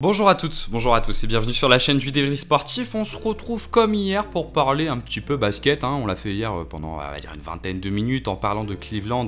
Bonjour à toutes, bonjour à tous et bienvenue sur la chaîne du débrief sportif. On se retrouve comme hier pour parler un petit peu basket, On l'a fait hier pendant on va dire une vingtaine de minutes en parlant de Cleveland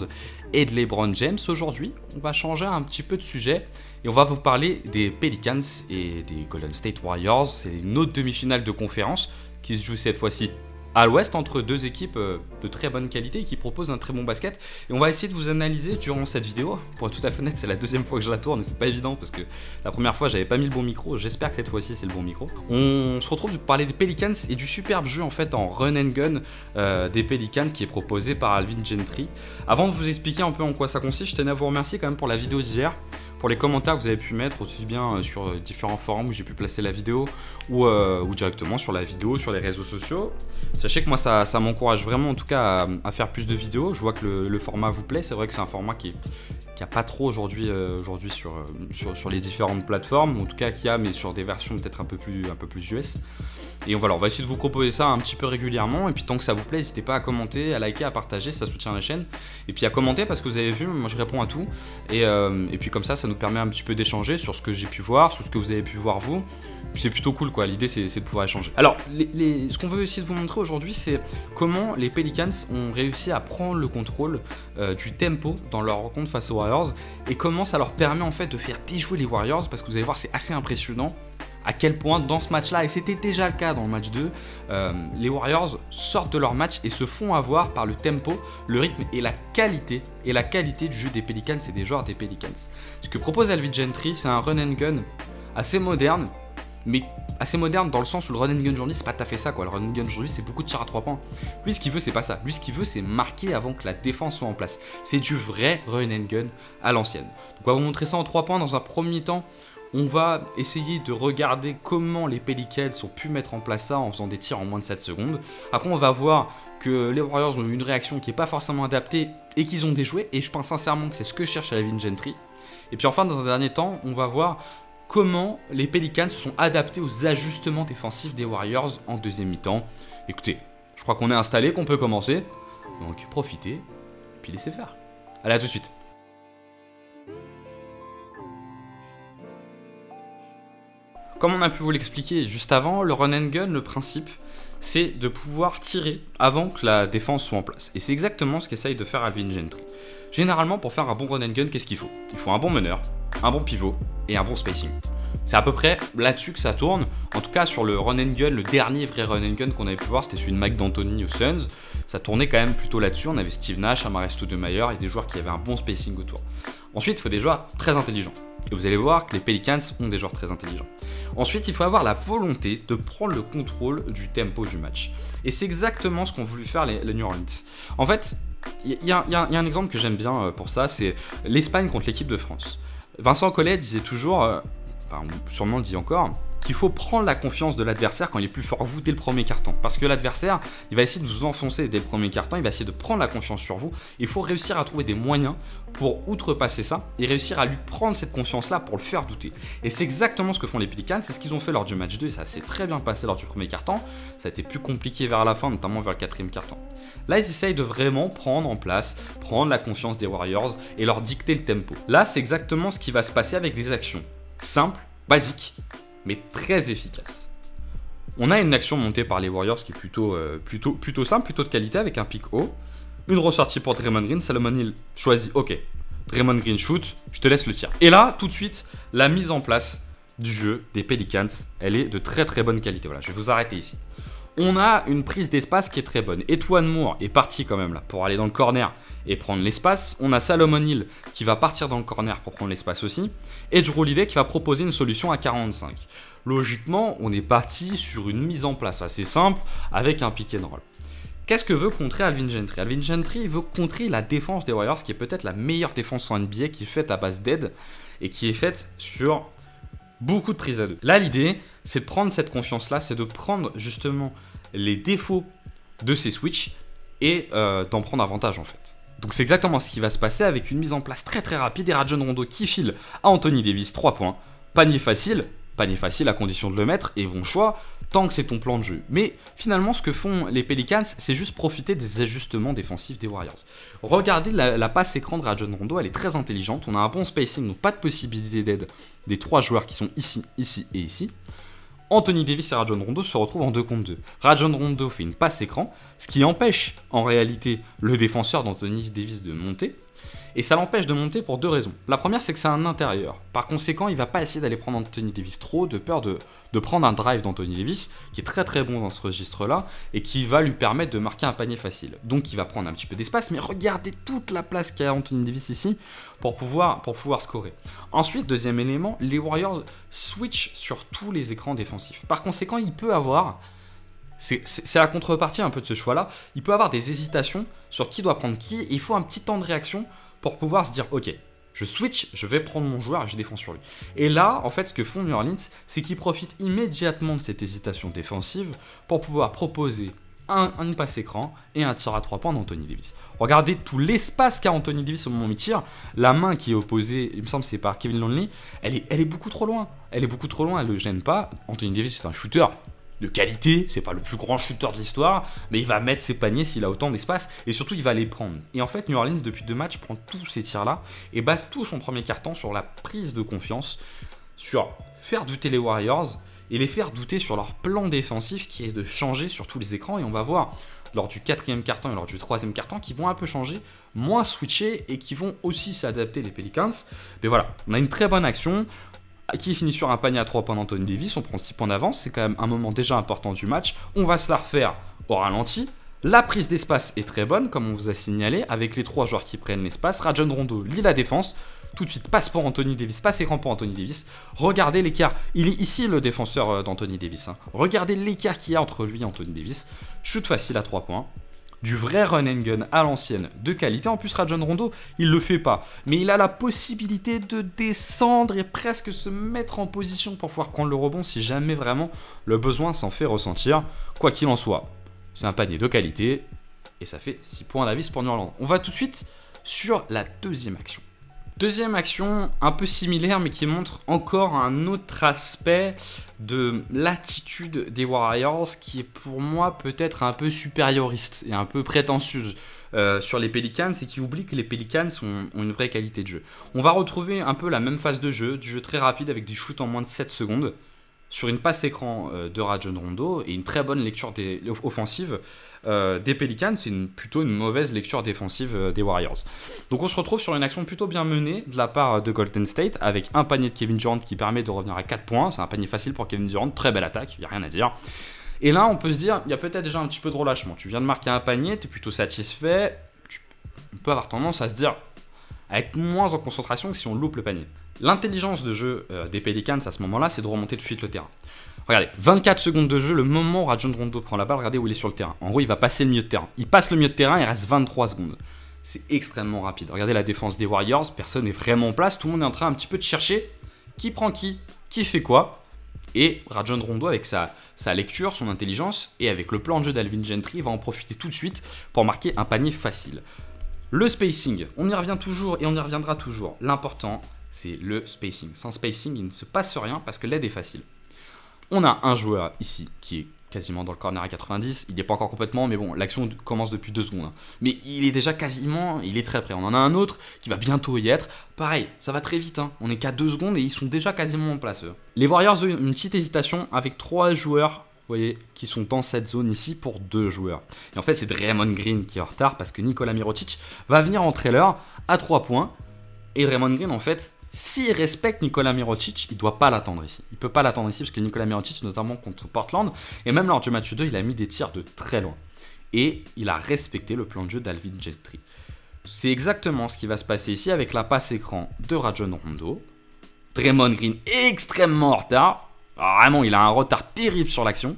et de LeBron James. Aujourd'hui, on va changer un petit peu de sujet et on va vous parler des Pelicans et des Golden State Warriors. C'est une autre demi-finale de conférence qui se joue cette fois-ci à l'ouest entre deux équipes de très bonne qualité et qui proposent un très bon basket. Et on va essayer de vous analyser durant cette vidéo. Pour être tout à fait honnête, c'est la deuxième fois que je la tourne et c'est pas évident parce que la première fois j'avais pas mis le bon micro. J'espère que cette fois-ci c'est le bon micro. On se retrouve pour parler des Pelicans et du superbe jeu en fait en run and gun des Pelicans qui est proposé par Alvin Gentry. Avant de vous expliquer un peu en quoi ça consiste, je tenais à vous remercier quand même pour la vidéo d'hier, pour les commentaires que vous avez pu mettre aussi bien sur différents forums où j'ai pu placer la vidéo ou directement sur la vidéo, sur les réseaux sociaux. Sachez que moi ça m'encourage vraiment en tout cas à faire plus de vidéos. Je vois que le format vous plaît, c'est vrai que c'est un format qui a pas trop aujourd'hui sur les différentes plateformes, en tout cas qui a mais sur des versions peut-être un peu plus US. Et voilà, on va essayer de vous proposer ça un petit peu régulièrement et puis tant que ça vous plaît, n'hésitez pas à commenter, à liker, à partager, ça soutient la chaîne. Et puis à commenter parce que vous avez vu, moi je réponds à tout et puis comme ça nous permet un petit peu d'échanger sur ce que j'ai pu voir, sur ce que vous avez pu voir vous. Puis c'est plutôt cool quoi, l'idée c'est de pouvoir échanger. Alors, ce qu'on veut essayer de vous montrer aujourd'hui, c'est comment les Pelicans ont réussi à prendre le contrôle du tempo dans leur rencontre face aux Warriors et comment ça leur permet en fait de faire déjouer les Warriors parce que vous allez voir c'est assez impressionnant à quel point dans ce match-là, et c'était déjà le cas dans le match 2, les Warriors sortent de leur match et se font avoir par le tempo, le rythme et la qualité du jeu des Pelicans et des joueurs des Pelicans. Ce que propose Alvin Gentry, c'est un run and gun assez moderne, mais assez moderne dans le sens où le run and gun aujourd'hui c'est pas tout à fait ça quoi. Le run and gun aujourd'hui c'est beaucoup de tirs à 3 points. Lui ce qu'il veut c'est pas ça, lui ce qu'il veut c'est marquer avant que la défense soit en place. C'est du vrai run and gun à l'ancienne. Donc on va vous montrer ça en 3 points dans un premier temps. On va essayer de regarder comment les Pelicans ont pu mettre en place ça en faisant des tirs en moins de 7 secondes. Après on va voir que les Warriors ont eu une réaction qui n'est pas forcément adaptée et qu'ils ont déjoué. Et je pense sincèrement que c'est ce que cherche Alvin Gentry. Et puis enfin dans un dernier temps on va voir comment les Pelicans se sont adaptés aux ajustements défensifs des Warriors en deuxième mi-temps. Écoutez, je crois qu'on est installé, qu'on peut commencer. Donc profitez et puis laissez faire. Allez, à tout de suite. Comme on a pu vous l'expliquer juste avant, le run and gun, le principe, c'est de pouvoir tirer avant que la défense soit en place. Et c'est exactement ce qu'essaye de faire Alvin Gentry. Généralement, pour faire un bon run and gun, qu'est-ce qu'il faut? Il faut un bon meneur, un bon pivot et un bon spacing. C'est à peu près là-dessus que ça tourne. En tout cas, sur le run and gun, le dernier vrai run and gun qu'on avait pu voir, c'était celui de Mike D'Antoni aux Suns. Ça tournait quand même plutôt là-dessus. On avait Steve Nash, Amar'e Stoudemire et des joueurs qui avaient un bon spacing autour. Ensuite, il faut des joueurs très intelligents. Et vous allez voir que les Pelicans ont des joueurs très intelligents. Ensuite, il faut avoir la volonté de prendre le contrôle du tempo du match. Et c'est exactement ce qu'ont voulu faire les New Orleans. En fait, il y a un exemple que j'aime bien pour ça, c'est l'Espagne contre l'équipe de France. Vincent Collet disait toujours, sûrement le dit encore, qu'il faut prendre la confiance de l'adversaire quand il est plus fort que vous dès le premier quart-temps. Parce que l'adversaire, il va essayer de vous enfoncer dès le premier quart-temps, il va essayer de prendre la confiance sur vous. Il faut réussir à trouver des moyens pour outrepasser ça et réussir à lui prendre cette confiance-là pour le faire douter. Et c'est exactement ce que font les Pelicans, c'est ce qu'ils ont fait lors du match 2 et ça s'est très bien passé lors du premier quart-temps. Ça a été plus compliqué vers la fin, notamment vers le quatrième quart-temps. Là, ils essayent de vraiment prendre en place, prendre la confiance des Warriors et leur dicter le tempo. Là, c'est exactement ce qui va se passer avec des actions simples, basiques, mais très efficace. On a une action montée par les Warriors qui est plutôt simple, plutôt de qualité avec un pick haut. Une ressortie pour Draymond Green, Solomon Hill choisit, ok, Draymond Green shoot, je te laisse le tir. Et là, tout de suite, la mise en place du jeu des Pelicans, elle est de très très bonne qualité. Voilà, je vais vous arrêter ici. On a une prise d'espace qui est très bonne. Etuan Moore est parti quand même là pour aller dans le corner et prendre l'espace. On a Solomon Hill qui va partir dans le corner pour prendre l'espace aussi. Et Jrue Holiday qui va proposer une solution à 45. Logiquement, on est parti sur une mise en place assez simple avec un pick and roll. Qu'est-ce que veut contrer Alvin Gentry? Alvin Gentry veut contrer la défense des Warriors qui est peut-être la meilleure défense en NBA qui est faite à base d'aide et qui est faite sur beaucoup de prises à deux. Là, l'idée, c'est de prendre cette confiance-là, c'est de prendre justement les défauts de ces switches et d'en prendre avantage en fait. Donc c'est exactement ce qui va se passer avec une mise en place très très rapide et Rajon Rondo qui file à Anthony Davis, 3 points. Panier facile, panier facile à condition de le mettre, et bon choix, tant que c'est ton plan de jeu. Mais finalement, ce que font les Pelicans, c'est juste profiter des ajustements défensifs des Warriors. Regardez la passe écran de Rajon Rondo, elle est très intelligente, on a un bon spacing, donc pas de possibilité d'aide des 3 joueurs qui sont ici, ici et ici. Anthony Davis et Rajon Rondo se retrouvent en 2 contre 2. Rajon Rondo fait une passe écran, ce qui empêche en réalité le défenseur d'Anthony Davis de monter. Et ça l'empêche de monter pour 2 raisons. La première, c'est que c'est un intérieur. Par conséquent, il ne va pas essayer d'aller prendre Anthony Davis trop, de peur de prendre un drive d'Anthony Davis, qui est très très bon dans ce registre-là, et qui va lui permettre de marquer un panier facile. Donc il va prendre un petit peu d'espace, mais regardez toute la place qu'a Anthony Davis ici pour pouvoir scorer. Ensuite, deuxième élément, les Warriors switch sur tous les écrans défensifs. Par conséquent, il peut avoir... C'est la contrepartie un peu de ce choix-là. Il peut avoir des hésitations sur qui doit prendre qui, et il faut un petit temps de réaction pour pouvoir se dire, ok, je switch, je vais prendre mon joueur et je défends sur lui. Et là, en fait, ce que font New Orleans, c'est qu'ils profitent immédiatement de cette hésitation défensive pour pouvoir proposer une passe écran et un tir à 3 points d'Anthony Davis. Regardez tout l'espace qu'a Anthony Davis au moment où il tire. La main qui est opposée, il me semble que c'est par Kevin Lonely, elle est beaucoup trop loin. Elle est beaucoup trop loin, elle ne le gêne pas. Anthony Davis, c'est un shooter de qualité, c'est pas le plus grand shooter de l'histoire, mais il va mettre ses paniers s'il a autant d'espace, et surtout il va les prendre. Et en fait, New Orleans, depuis 2 matchs, prend tous ces tirs-là, et base tout son premier quart-temps sur la prise de confiance, sur faire douter les Warriors, et les faire douter sur leur plan défensif, qui est de changer sur tous les écrans, et on va voir, lors du 4e quart-temps et lors du 3e quart-temps, qui vont un peu changer, moins switcher, et qui vont aussi s'adapter les Pelicans. Mais voilà, on a une très bonne action, qui finit sur un panier à 3 points d'Anthony Davis, on prend 6 points d'avance, c'est quand même un moment déjà important du match. On va se la refaire au ralenti. La prise d'espace est très bonne, comme on vous a signalé, avec les 3 joueurs qui prennent l'espace. Rajon Rondo lit la défense, tout de suite passe pour Anthony Davis, passe écran pour Anthony Davis. Regardez l'écart, il est ici le défenseur d'Anthony Davis. Regardez l'écart qu'il y a entre lui et Anthony Davis. Shoot facile à 3 points. Du vrai run and gun à l'ancienne de qualité. En plus, Rajon Rondo, il le fait pas. Mais il a la possibilité de descendre et presque se mettre en position pour pouvoir prendre le rebond si jamais vraiment le besoin s'en fait ressentir. Quoi qu'il en soit, c'est un panier de qualité et ça fait 6 points d'avis pour New Orleans. On va tout de suite sur la deuxième action. Deuxième action un peu similaire mais qui montre encore un autre aspect de l'attitude des Warriors qui est pour moi peut-être un peu supérioriste et un peu prétentieuse sur les Pelicans et qui oublie que les Pelicans ont une vraie qualité de jeu. On va retrouver un peu la même phase de jeu, du jeu très rapide avec des shoots en moins de 7 secondes sur une passe écran de Rajon Rondo et une très bonne lecture offensive des Pelicans, c'est plutôt une mauvaise lecture défensive des Warriors. Donc on se retrouve sur une action plutôt bien menée de la part de Golden State avec un panier de Kevin Durant qui permet de revenir à 4 points, c'est un panier facile pour Kevin Durant, très belle attaque, il n'y a rien à dire. Et là on peut se dire, il y a peut-être déjà un petit peu de relâchement, tu viens de marquer un panier, tu es plutôt satisfait, on peut avoir tendance à se dire, à être moins en concentration que si on loupe le panier. L'intelligence de jeu des Pelicans à ce moment-là, c'est de remonter tout de suite le terrain. Regardez, 24 secondes de jeu, le moment où Rajon Rondo prend la balle, regardez où il est sur le terrain. En gros, il va passer le milieu de terrain. Il passe le milieu de terrain, il reste 23 secondes. C'est extrêmement rapide. Regardez la défense des Warriors, personne n'est vraiment en place, tout le monde est en train un petit peu de chercher qui prend qui fait quoi. Et Rajon Rondo, avec sa lecture, son intelligence, et avec le plan de jeu d'Alvin Gentry, va en profiter tout de suite pour marquer un panier facile. Le spacing, on y revient toujours et on y reviendra toujours. L'important, c'est le spacing. Sans spacing, il ne se passe rien parce que l'aide est facile. On a un joueur ici qui est quasiment dans le corner à 90. Il n'est pas encore complètement, mais bon, l'action commence depuis 2 secondes. Mais il est déjà quasiment, il est très près. On en a un autre qui va bientôt y être. Pareil, ça va très vite. On n'est qu'à 2 secondes et ils sont déjà quasiment en place. Les Warriors ont une petite hésitation avec 3 joueurs. Vous voyez, qui sont dans cette zone ici pour 2 joueurs. Et en fait, c'est Draymond Green qui est en retard parce que Nikola Mirotic va venir entrer l'heure à 3 points. Et Draymond Green, en fait, s'il respecte Nikola Mirotic, il ne doit pas l'attendre ici. Il ne peut pas l'attendre ici parce que Nikola Mirotic, notamment contre Portland, et même lors du match 2, il a mis des tirs de très loin. Et il a respecté le plan de jeu d'Alvin Gentry. C'est exactement ce qui va se passer ici avec la passe écran de Rajon Rondo. Draymond Green extrêmement en retard. Alors vraiment, il a un retard terrible sur l'action.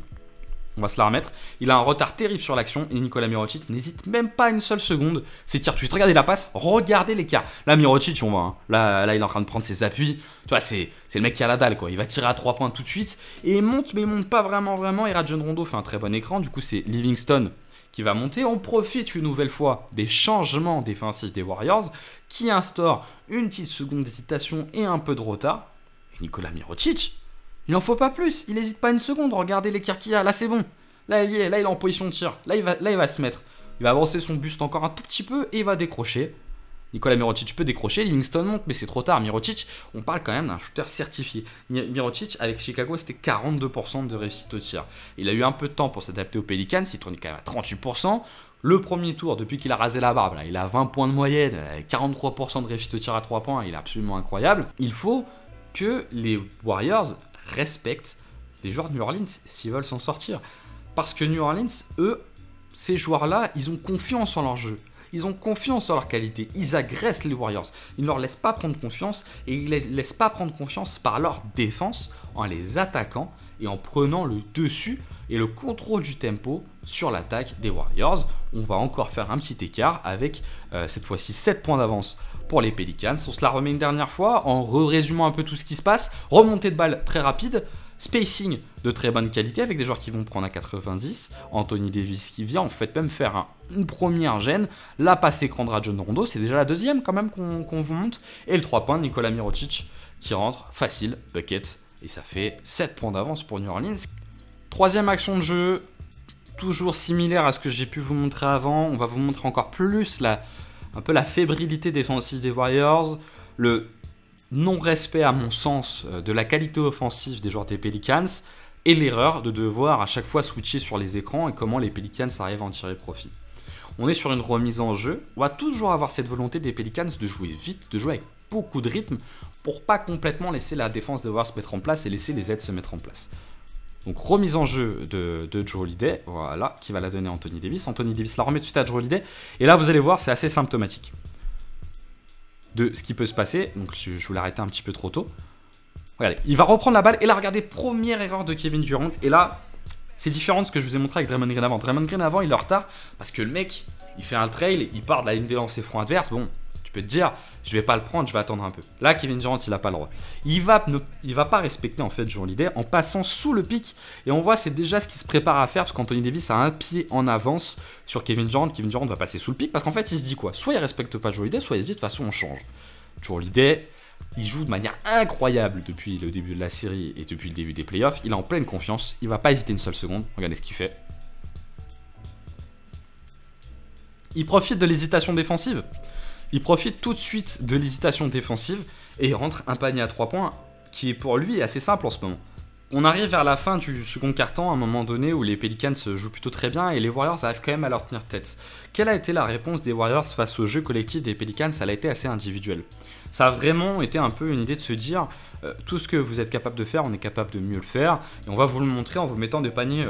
On va se la remettre. Il a un retard terrible sur l'action et Nikola Mirotic n'hésite même pas une seule seconde. C'est tir tout de suite. Regardez la passe, regardez l'écart. Là, Mirotic, on voit. Là, il est en train de prendre ses appuis. Tu vois, c'est le mec qui a la dalle, quoi. Il va tirer à 3 points tout de suite et il monte, mais il monte pas vraiment. Et Rajon Rondo fait un très bon écran. Du coup, c'est Livingston qui va monter. On profite une nouvelle fois des changements défensifs des Warriors qui instaurent une petite seconde d'hésitation et un peu de retard. Et Nikola Mirotic, Il n'en faut pas plus, il n'hésite pas une seconde, regardez l'écart qu'il y a, là c'est bon. Là il est en position de tir, là il va se mettre. Il va avancer son buste encore un tout petit peu et il va décrocher. Nikola Mirotic peut décrocher, Livingston monte, mais c'est trop tard. Mirotic, on parle quand même d'un shooter certifié. Mirotic, avec Chicago, c'était 42% de réussite au tir. Il a eu un peu de temps pour s'adapter aux Pelicans, il tournait quand même à 38%. Le premier tour, depuis qu'il a rasé la barbe, là, il a 20 points de moyenne, 43% de réussite au tir à 3 points, il est absolument incroyable. Il faut que les Warriors respectent les joueurs de New Orleans s'ils veulent s'en sortir. Parce que New Orleans, eux, ces joueurs-là, ils ont confiance en leur jeu. Ils ont confiance en leur qualité. Ils agressent les Warriors. Ils ne leur laissent pas prendre confiance et ils ne les laissent pas prendre confiance par leur défense en les attaquant et en prenant le dessus et le contrôle du tempo sur l'attaque des Warriors. On va encore faire un petit écart avec cette fois-ci 7 points d'avance pour les Pelicans. On se la remet une dernière fois en résumant un peu tout ce qui se passe. Remontée de balle très rapide. Spacing de très bonne qualité avec des joueurs qui vont prendre à 90. Anthony Davis qui vient en fait même faire une première gêne. La passe écran de Rajon Rondo, c'est déjà la deuxième quand même qu'on vous montre. Et le 3 points de Nikola Mirotic qui rentre facile, bucket. Et ça fait 7 points d'avance pour New Orleans. Troisième action de jeu, toujours similaire à ce que j'ai pu vous montrer avant. On va vous montrer encore plus un peu la fébrilité défensive des Warriors. Le non-respect à mon sens de la qualité offensive des joueurs des Pelicans et l'erreur de devoir à chaque fois switcher sur les écrans et comment les Pelicans arrivent à en tirer profit. On est sur une remise en jeu, on va toujours avoir cette volonté des Pelicans de jouer vite, de jouer avec beaucoup de rythme pour pas complètement laisser la défense des Warriors se mettre en place et laisser les aides se mettre en place. Donc remise en jeu de Jrue Holiday, voilà, qui va la donner à Anthony Davis. Anthony Davis la remet tout de suite à Jrue Holiday et là vous allez voir c'est assez symptomatique de ce qui peut se passer. Donc je voulais arrêter un petit peu trop tôt. Regardez, il va reprendre la balle. Et là, regardez, première erreur de Kevin Durant. Et là, c'est différent de ce que je vous ai montré avec Draymond Green avant. Draymond Green avant, il est en retard parce que le mec, il fait un trail, il part de la ligne des lancers francs adverses. Bon, tu peux te dire, je vais pas le prendre, je vais attendre un peu. Là, Kevin Durant, il a pas le droit. Il va pas respecter en fait Jrue Holiday en passant sous le pic. Et on voit, c'est déjà ce qu'il se prépare à faire parce qu'Anthony Davis a un pied en avance sur Kevin Durant. Kevin Durant va passer sous le pic parce qu'en fait, il se dit quoi? Soit il respecte pas Jrue Holiday, soit il se dit de toute façon, on change. Jrue Holiday, il joue de manière incroyable depuis le début de la série et depuis le début des playoffs. Il est en pleine confiance, il va pas hésiter une seule seconde. Regardez ce qu'il fait. Il profite de l'hésitation défensive. Il profite tout de suite de l'hésitation défensive et il rentre un panier à 3 points qui est pour lui assez simple en ce moment. On arrive vers la fin du second quart-temps, à un moment donné où les Pelicans jouent plutôt très bien et les Warriors arrivent quand même à leur tenir tête. Quelle a été la réponse des Warriors face au jeu collectif des Pelicans? Ça a été assez individuel. Ça a vraiment été un peu une idée de se dire tout ce que vous êtes capable de faire, on est capable de mieux le faire et on va vous le montrer en vous mettant des paniers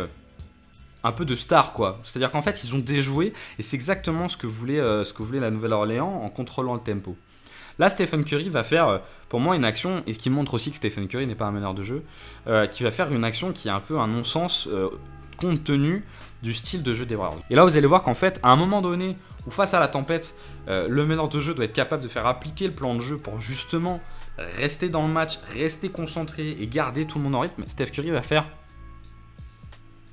un peu de star quoi. C'est-à-dire qu'en fait ils ont déjoué et c'est exactement ce que voulait la Nouvelle-Orléans en contrôlant le tempo. Là, Stephen Curry va faire, pour moi, une action, et qui montre aussi que Stephen Curry n'est pas un meneur de jeu, qui va faire une action qui est un peu un non-sens compte tenu du style de jeu des Warriors. Et là, vous allez voir qu'en fait, à un moment donné, où face à la tempête, le meneur de jeu doit être capable de faire appliquer le plan de jeu pour justement rester dans le match, rester concentré et garder tout le monde en rythme, Steph Curry va faire,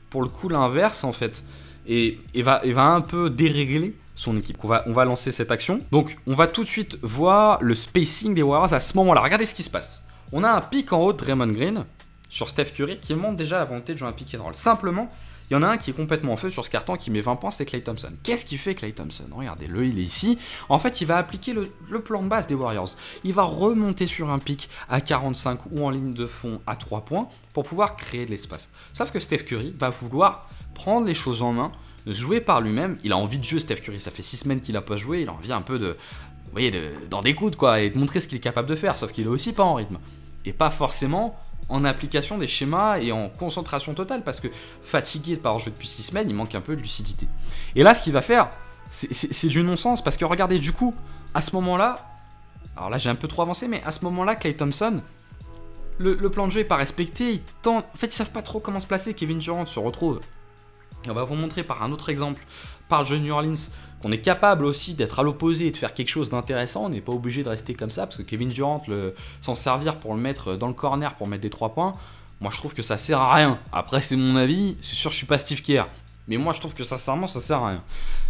pour le coup, l'inverse, en fait, et va un peu dérégler son équipe. On va lancer cette action. Donc, on va tout de suite voir le spacing des Warriors à ce moment-là. Regardez ce qui se passe. On a un pick en haut de Draymond Green sur Steph Curry qui montre déjà la volonté de jouer un pick and roll. Simplement, il y en a un qui est complètement en feu sur ce carton qui met 20 points, c'est Klay Thompson. Qu'est-ce qu'il fait Klay Thompson? Regardez-le, il est ici. En fait, il va appliquer le plan de base des Warriors. Il va remonter sur un pick à 45 ou en ligne de fond à 3 points pour pouvoir créer de l'espace. Sauf que Steph Curry va vouloir prendre les choses en main, jouer par lui-même. Il a envie de jouer, Steph Curry, ça fait 6 semaines qu'il n'a pas joué, il a envie un peu vous voyez, d'en découdre quoi, et de montrer ce qu'il est capable de faire, sauf qu'il est aussi pas en rythme. Et pas forcément en application des schémas et en concentration totale, parce que fatigué par jouer depuis 6 semaines, il manque un peu de lucidité. Et là, ce qu'il va faire, c'est du non-sens, parce que regardez, du coup, à ce moment-là, alors là j'ai un peu trop avancé, mais à ce moment-là, Klay Thompson, le plan de jeu n'est pas respecté, en fait ils savent pas trop comment se placer. Kevin Durant se retrouve. Et on va vous montrer par un autre exemple, par le jeu de New Orleans, qu'on est capable aussi d'être à l'opposé et de faire quelque chose d'intéressant. On n'est pas obligé de rester comme ça, parce que Kevin Durant, s'en servir pour le mettre dans le corner pour mettre des 3 points, moi je trouve que ça sert à rien. Après c'est mon avis, c'est sûr je suis pas Steve Kerr. Mais moi, je trouve que sincèrement, ça sert à rien.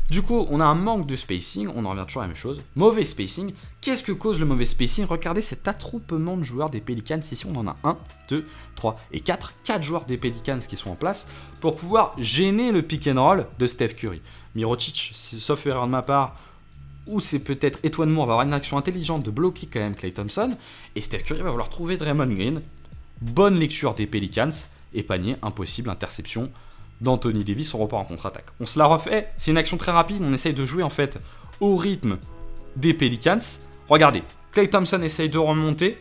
Du coup, on a un manque de spacing, on en revient toujours à la même chose. Mauvais spacing. Qu'est-ce que cause le mauvais spacing? Regardez cet attroupement de joueurs des Pelicans. Ici, on en a 1, 2, 3 et 4. 4 joueurs des Pelicans qui sont en place pour pouvoir gêner le pick and roll de Steph Curry. Mirotic, sauf erreur de ma part, ou c'est peut-être Etuan Moore va avoir une action intelligente de bloquer quand même Klay Thompson. Et Steph Curry va vouloir trouver Draymond Green. Bonne lecture des Pelicans. Et panier, impossible, interception d'Anthony Davis, on repart en contre-attaque. On se la refait, c'est une action très rapide, on essaye de jouer en fait au rythme des Pelicans. Regardez, Klay Thompson essaye de remonter,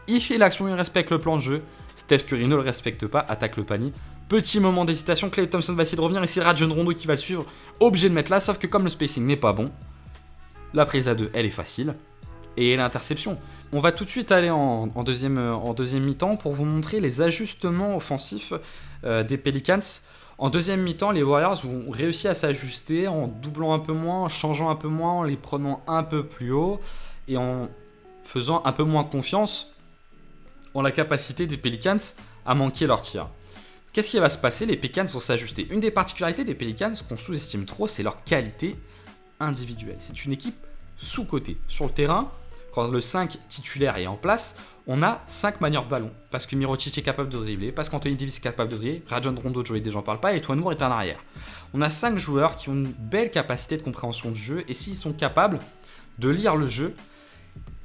il fait l'action, il respecte le plan de jeu, Steph Curry ne le respecte pas, attaque le panier. Petit moment d'hésitation, Klay Thompson va essayer de revenir, et c'est Rajon Rondo qui va le suivre, obligé de mettre là, sauf que comme le spacing n'est pas bon, la prise à 2, elle est facile, et l'interception. On va tout de suite aller en deuxième mi-temps pour vous montrer les ajustements offensifs des Pelicans. En deuxième mi-temps, les Warriors ont réussi à s'ajuster en doublant un peu moins, en changeant un peu moins, en les prenant un peu plus haut et en faisant un peu moins confiance en la capacité des Pelicans à manquer leur tir. Qu'est-ce qui va se passer? Les Pelicans vont s'ajuster. Une des particularités des Pelicans qu'on sous-estime trop, c'est leur qualité individuelle. C'est une équipe sous-cotée. Sur le terrain, quand le 5 titulaire est en place, on a 5 manières de ballon. Parce que Mirotic est capable de dribbler, parce qu'Anthony Davis est capable de dribbler, Rajon Rondo, Joey déjà j'en parle pas, et Etuan Moore est en arrière. On a 5 joueurs qui ont une belle capacité de compréhension de jeu, et s'ils sont capables de lire le jeu,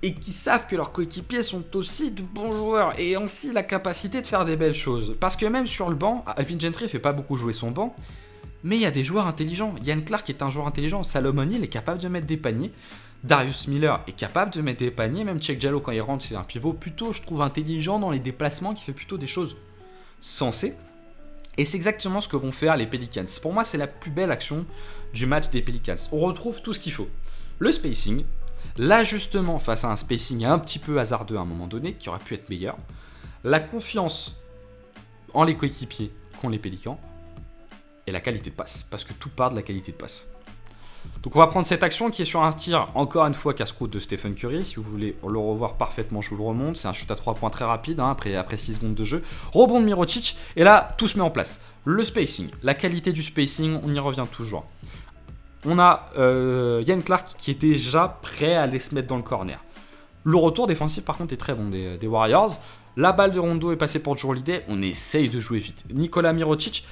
et qui savent que leurs coéquipiers sont aussi de bons joueurs, et ont aussi la capacité de faire des belles choses. Parce que même sur le banc, Alvin Gentry ne fait pas beaucoup jouer son banc, mais il y a des joueurs intelligents. Ian Clark est un joueur intelligent, Salomon Hill est capable de mettre des paniers, Darius Miller est capable de mettre des paniers, même Cheikh Diallo quand il rentre c'est un pivot plutôt je trouve intelligent dans les déplacements, qui fait plutôt des choses sensées. Et c'est exactement ce que vont faire les Pelicans. Pour moi c'est la plus belle action du match des Pelicans. On retrouve tout ce qu'il faut. Le spacing, l'ajustement face à un spacing un petit peu hasardeux à un moment donné, qui aurait pu être meilleur, la confiance en les coéquipiers qu'ont les Pélicans, et la qualité de passe, parce que tout part de la qualité de passe. Donc on va prendre cette action qui est sur un tir, encore une fois casse-croûte de Stephen Curry. Si vous voulez le revoir parfaitement, je vous le remonte. C'est un shoot à 3 points très rapide, hein, après 6 secondes de jeu. Rebond de Mirotic, et là, tout se met en place. Le spacing, la qualité du spacing, on y revient toujours. On a Ian Clark qui est déjà prêt à aller se mettre dans le corner. Le retour défensif, par contre, est très bon des Warriors. La balle de Rondo est passée pour Jrue Holiday. On essaye de jouer vite. Nikola Mirotic,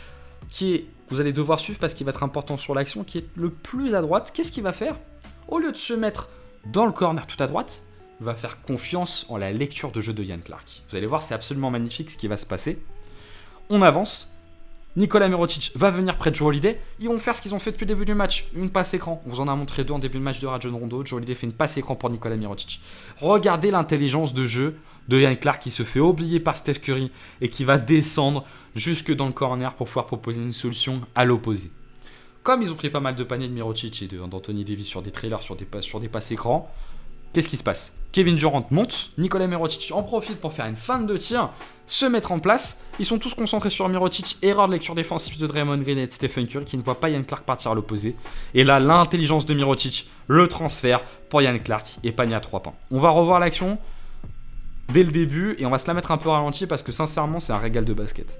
qui est, vous allez devoir suivre parce qu'il va être important sur l'action, qui est le plus à droite. Qu'est-ce qu'il va faire? Au lieu de se mettre dans le corner tout à droite, il va faire confiance en la lecture de jeu de Ian Clark. Vous allez voir, c'est absolument magnifique ce qui va se passer. On avance. Nikola Mirotic va venir près de Jrue Holiday. Ils vont faire ce qu'ils ont fait depuis le début du match. Une passe écran. On vous en a montré 2 en début de match de Rajon Rondo. Jrue Holiday fait une passe écran pour Nikola Mirotic. Regardez l'intelligence de jeu de Ian Clark qui se fait oublier par Steph Curry et qui va descendre jusque dans le corner pour pouvoir proposer une solution à l'opposé. Comme ils ont pris pas mal de paniers de Mirotic et d'Anthony Davis sur des trailers, sur des passes écran, qu'est-ce qui se passe? Kevin Durant monte, Nikola Mirotic en profite pour faire une feinte de tir, se mettre en place. Ils sont tous concentrés sur Mirotic, erreur de lecture défensive de Draymond Green et de Stephen Curry qui ne voit pas Ian Clark partir à l'opposé. Et là, l'intelligence de Mirotic, le transfert pour Ian Clark et panier à 3 points. On va revoir l'action dès le début et on va se la mettre un peu ralenti parce que sincèrement, c'est un régal de basket.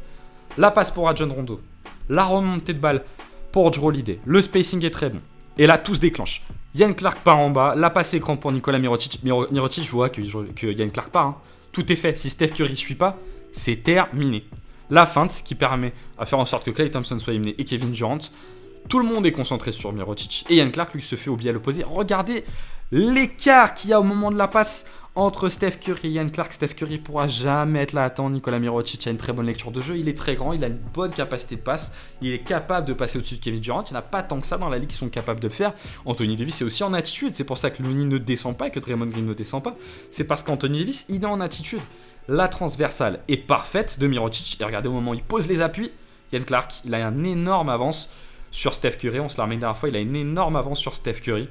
La passe pour Rajon Rondo, la remontée de balle pour Jrue Holiday, le spacing est très bon. Et là, tout se déclenche. Ian Clark part en bas, la passe écran pour Nikola Mirotic. Mirotic, je vois que Ian Clark part. Hein. Tout est fait. Si Steph Curry ne suit pas, c'est terminé. La feinte qui permet à faire en sorte que Klay Thompson soit éliminé et Kevin Durant. Tout le monde est concentré sur Mirotic. Et Ian Clark, lui, se fait oublier à l'opposé. Regardez l'écart qu'il y a au moment de la passe entre Steph Curry et Ian Clark. Steph Curry ne pourra jamais être là à temps. Nikola Mirotic a une très bonne lecture de jeu. Il est très grand, il a une bonne capacité de passe. Il est capable de passer au-dessus de Kevin Durant. Il n'y en a pas tant que ça dans la ligue qui sont capables de le faire. Anthony Davis est aussi en attitude. C'est pour ça que Looney ne descend pas et que Draymond Green ne descend pas. C'est parce qu'Anthony Davis, il est en attitude. La transversale est parfaite de Mirotic. Et regardez au moment où il pose les appuis, Ian Clark, il a une énorme avance sur Steph Curry. On se l'a remis la dernière fois, il a une énorme avance sur Steph Curry.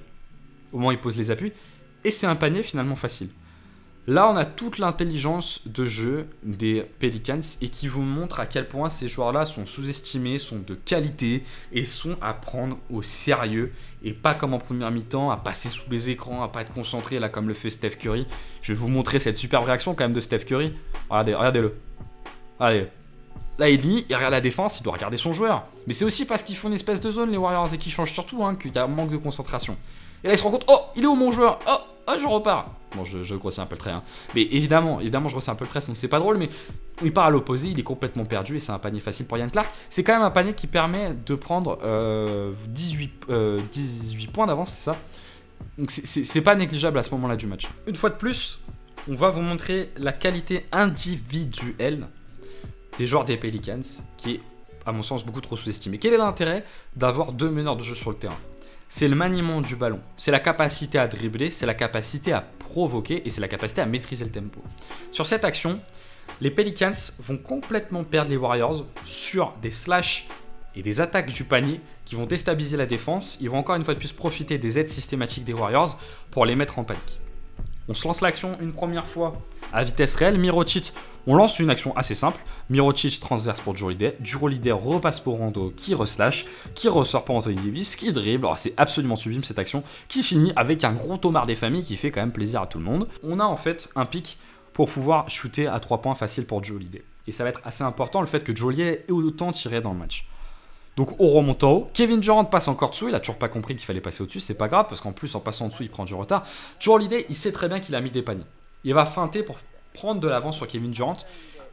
Au moment où il pose les appuis. Et c'est un panier finalement facile. Là, on a toute l'intelligence de jeu des Pelicans et qui vous montre à quel point ces joueurs-là sont sous-estimés, sont de qualité et sont à prendre au sérieux et pas comme en première mi-temps, à passer sous les écrans, à pas être concentré là comme le fait Steph Curry. Je vais vous montrer cette superbe réaction quand même de Steph Curry. Regardez-le. Regardez-le. Là, il regarde la défense, il doit regarder son joueur. Mais c'est aussi parce qu'ils font une espèce de zone, les Warriors, et qu'ils changent surtout, hein, qu'il y a un manque de concentration. Et là, il se rend compte, oh, il est où mon joueur? Oh, je repars. Bon, je grossis un peu le trait, hein. Mais évidemment, je grossis un peu le trait, donc c'est pas drôle, mais il part à l'opposé, il est complètement perdu, et c'est un panier facile pour Ian Clark. C'est quand même un panier qui permet de prendre 18 points d'avance, c'est ça? Donc c'est pas négligeable à ce moment-là du match. Une fois de plus, on va vous montrer la qualité individuelle des joueurs des Pelicans, qui est, à mon sens, beaucoup trop sous-estimé. Quel est l'intérêt d'avoir 2 meneurs de jeu sur le terrain? C'est le maniement du ballon, c'est la capacité à dribbler, c'est la capacité à provoquer et c'est la capacité à maîtriser le tempo. Sur cette action, les Pelicans vont complètement perdre les Warriors sur des slashs et des attaques du panier qui vont déstabiliser la défense. Ils vont encore une fois de plus profiter des aides systématiques des Warriors pour les mettre en panique. On se lance l'action une première fois à vitesse réelle. Mirotic, on lance une action assez simple. Mirotic transverse pour Drew Holiday. Drew Holiday repasse pour Rondo qui reslash, qui ressort pour Anthony Davis, qui dribble. C'est absolument sublime cette action qui finit avec un gros tomard des familles qui fait quand même plaisir à tout le monde. On a en fait un pic pour pouvoir shooter à 3 points facile pour Drew Holiday. Et ça va être assez important le fait que Drew Holiday ait autant tiré dans le match. Donc on remonte en haut, Kevin Durant passe encore dessous, il a toujours pas compris qu'il fallait passer au-dessus, c'est pas grave parce qu'en plus en passant en dessous il prend du retard. Drew Holiday il sait très bien qu'il a mis des paniers. Il va feinter pour prendre de l'avance sur Kevin Durant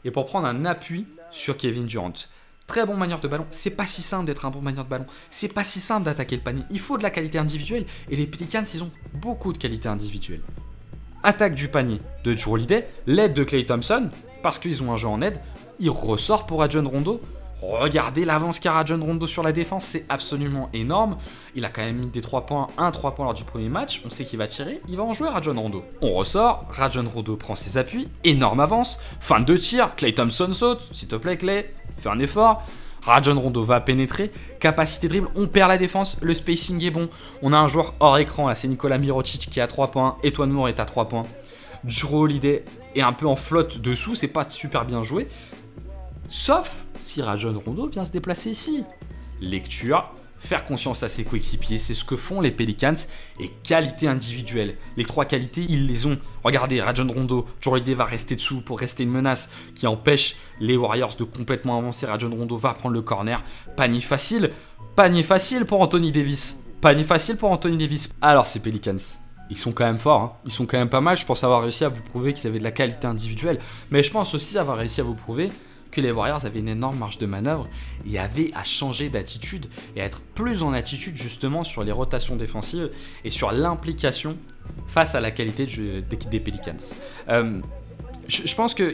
et pour prendre un appui sur Kevin Durant. Très bon manière de ballon, c'est pas si simple d'être un bon manière de ballon, c'est pas si simple d'attaquer le panier, il faut de la qualité individuelle et les Pelicans ils ont beaucoup de qualité individuelle. Attaque du panier de Drew Holiday, l'aide de Klay Thompson, parce qu'ils ont un jeu en aide, il ressort pour Rajon Rondo. Regardez l'avance qu'a Rajon Rondo sur la défense, c'est absolument énorme. Il a quand même mis des 3 points, 3 points lors du premier match. On sait qu'il va tirer, il va en jouer Rajon Rondo. On ressort, Rajon Rondo prend ses appuis, énorme avance, fin de tir, Klay Thompson saute, s'il te plaît Klay, fais un effort. Rajon Rondo va pénétrer, capacité dribble, on perd la défense, le spacing est bon. On a un joueur hors écran, là c'est Nikola Mirotic qui est à 3 points, Etuan Moore est à 3 points. Drew Holiday est un peu en flotte dessous, c'est pas super bien joué. Sauf si Rajon Rondo vient se déplacer ici. Lecture, faire confiance à ses coéquipiers, c'est ce que font les Pelicans. Et qualité individuelle. Les 3 qualités, ils les ont. Regardez, Rajon Rondo, Drew Holiday va rester dessous pour rester une menace qui empêche les Warriors de complètement avancer. Rajon Rondo va prendre le corner. Panier facile pour Anthony Davis. Panier facile pour Anthony Davis. Alors ces Pelicans, ils sont quand même forts, hein. Ils sont quand même pas mal. Je pense avoir réussi à vous prouver qu'ils avaient de la qualité individuelle. Mais je pense aussi avoir réussi à vous prouver que les Warriors avaient une énorme marge de manœuvre et avaient à changer d'attitude et à être plus en attitude justement sur les rotations défensives et sur l'implication face à la qualité des Pelicans. Je pense que...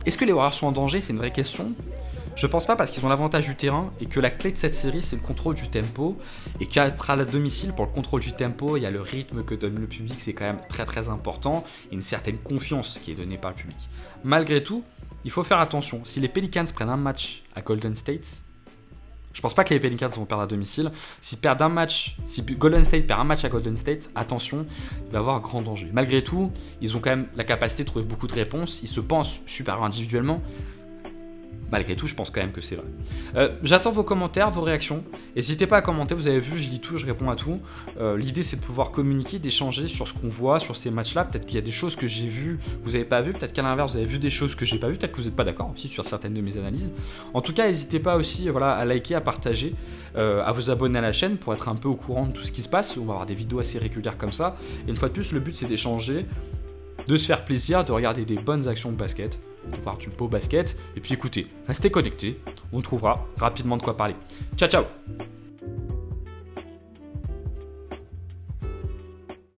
Est-ce que les Warriors sont en danger? C'est une vraie question. Je pense pas parce qu'ils ont l'avantage du terrain et que la clé de cette série c'est le contrôle du tempo et qu'être à la domicile pour le contrôle du tempo, il y a le rythme que donne le public, c'est quand même très important et une certaine confiance qui est donnée par le public. Malgré tout, il faut faire attention. Si les Pelicans prennent un match à Golden State, je pense pas que les Pelicans vont perdre à domicile. Si Golden State perd un match à Golden State, attention, il va y avoir grand danger. Malgré tout, ils ont quand même la capacité de trouver beaucoup de réponses. Ils se pensent supérieurs individuellement. Malgré tout, je pense quand même que c'est vrai. J'attends vos commentaires, vos réactions. N'hésitez pas à commenter, vous avez vu, je lis tout, je réponds à tout. L'idée, c'est de pouvoir communiquer, d'échanger sur ce qu'on voit, sur ces matchs-là. Peut-être qu'il y a des choses que j'ai vues, que vous n'avez pas vues. Peut-être qu'à l'inverse, vous avez vu des choses que j'ai pas vues. Peut-être que vous n'êtes pas d'accord aussi sur certaines de mes analyses. En tout cas, n'hésitez pas aussi à liker, à partager, à vous abonner à la chaîne pour être un peu au courant de tout ce qui se passe. On va avoir des vidéos assez régulières comme ça. Et une fois de plus, le but, c'est d'échanger, de se faire plaisir, de regarder des bonnes actions de basket, de voir du beau basket, et puis écoutez, restez connectés, on trouvera rapidement de quoi parler. Ciao ciao!